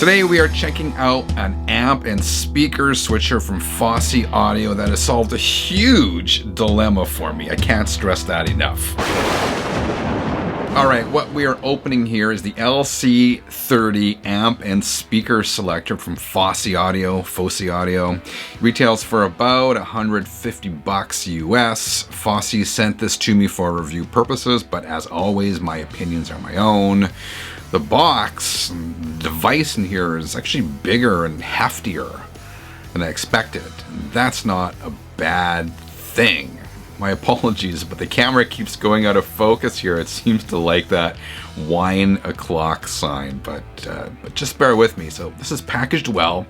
Today we are checking out an amp and speaker switcher from Fosi Audio that has solved a huge dilemma for me. I can't stress that enough. Alright, what we are opening here is the LC30 amp and speaker selector from Fosi Audio. Retails for about $150 US. Fosi sent this to me for review purposes, but as always, my opinions are my own. The box device in here is actually bigger and heftier than I expected. That's not a bad thing. My apologies, but the camera keeps going out of focus here. It seems to like that whine o'clock sign, but just bear with me. So this is packaged well.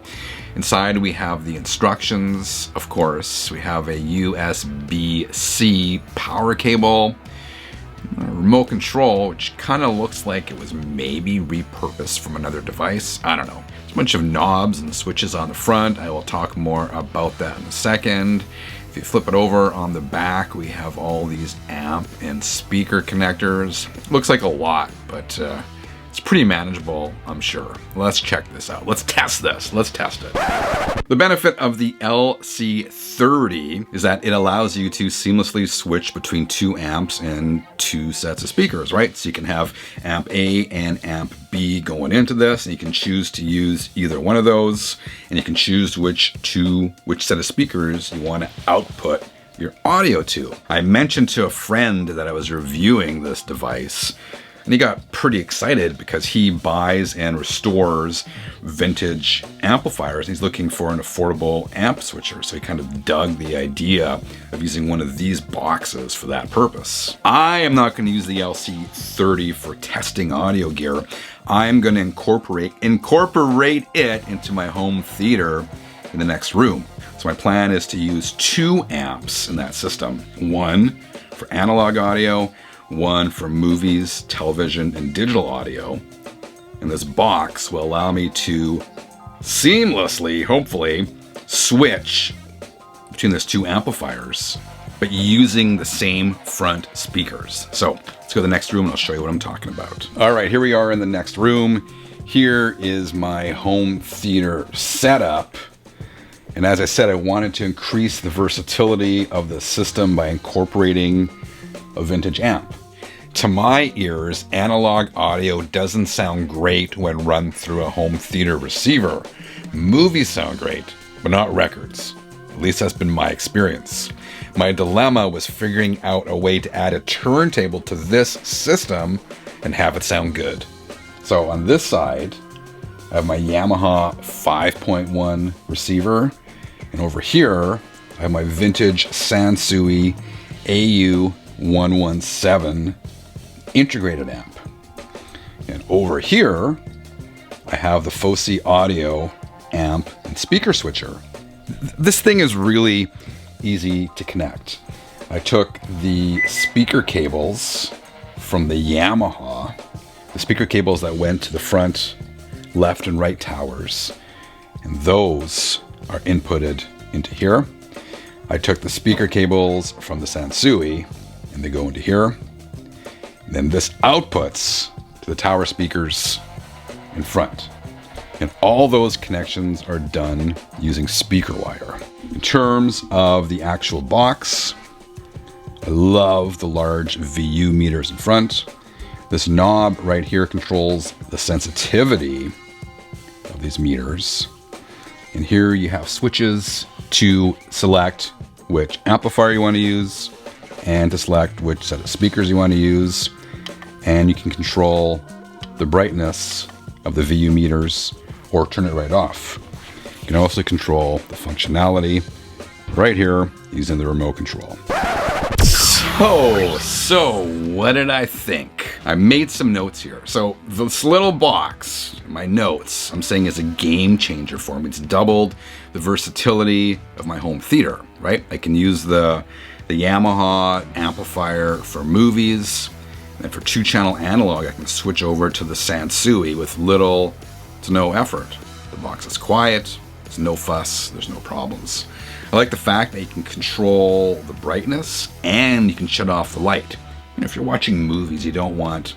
Inside we have the instructions, of course. We have a USB-C power cable, a remote control, which kind of looks like it was maybe repurposed from another device. I don't know. There's a bunch of knobs and switches on the front. I will talk more about that in a second. If you flip it over on the back, we have all these amp and speaker connectors. Looks like a lot, but it's pretty manageable, I'm sure. Let's check this out. Let's test this. Let's test it. The benefit of the LC30 is that it allows you to seamlessly switch between two amps and two sets of speakers, right? So you can have amp A and amp B going into this, and you can choose to use either one of those, and you can choose which set of speakers you want to output your audio to. I mentioned to a friend that I was reviewing this device, and he got pretty excited because he buys and restores vintage amplifiers. He's looking for an affordable amp switcher, so he kind of dug the idea of using one of these boxes for that purpose. I am not going to use the LC30 for testing audio gear. I'm going to incorporate it into my home theater in the next room. So my plan is to use two amps in that system. One for analog audio, one for movies, television, and digital audio. And this box will allow me to seamlessly, hopefully, switch between those two amplifiers, but using the same front speakers. So let's go to the next room and I'll show you what I'm talking about. All right, here we are in the next room. Here is my home theater setup. And as I said, I wanted to increase the versatility of the system by incorporating a vintage amp. To my ears, analog audio doesn't sound great when run through a home theater receiver. Movies sound great, but not records. At least that's been my experience. My dilemma was figuring out a way to add a turntable to this system and have it sound good. So on this side, I have my Yamaha 5.1 receiver, and over here, I have my vintage Sansui AU117 integrated amp. And over here, I have the Fosi Audio amp and speaker switcher. This thing is really easy to connect. I took the speaker cables from the Yamaha, the speaker cables that went to the front left and right towers, and those are inputted into here. I took the speaker cables from the Sansui, and they go into here. And then this outputs to the tower speakers in front. And all those connections are done using speaker wire. In terms of the actual box, I love the large VU meters in front. This knob right here controls the sensitivity of these meters. And here you have switches to select which amplifier you want to use and to select which set of speakers you want to use. And you can control the brightness of the VU meters or turn it right off. You can also control the functionality right here using the remote control. So what did I think? I made some notes here. So this little box, my notes, I'm saying is a game changer for me. It's doubled the versatility of my home theater, right? I can use the Yamaha amplifier for movies, and for 2-channel analog, I can switch over to the Sansui with little to no effort. The box is quiet, there's no fuss, there's no problems. I like the fact that you can control the brightness and you can shut off the light. And if you're watching movies, you don't want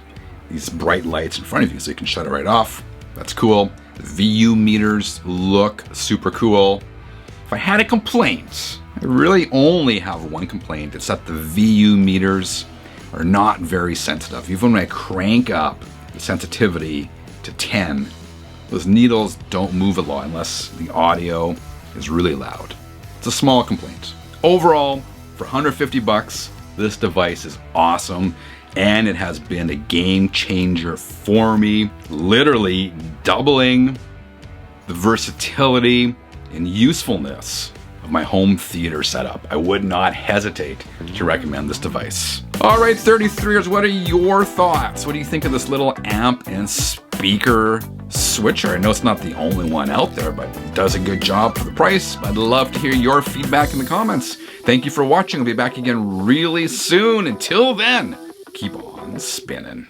these bright lights in front of you, so you can shut it right off. That's cool. The VU meters look super cool. If I had a complaint, I really only have one complaint. It's that the VU meters are not very sensitive. Even when I crank up the sensitivity to 10, those needles don't move a lot unless the audio is really loud. It's a small complaint. Overall, for 150 bucks, this device is awesome, and it has been a game changer for me, literally doubling the versatility and usefulness of my home theater setup. I would not hesitate to recommend this device. All right, 33ers, what are your thoughts? What do you think of this little amp and speaker switcher? I know it's not the only one out there, but it does a good job for the price. I'd love to hear your feedback in the comments. Thank you for watching. I'll be back again really soon. Until then, keep on spinning.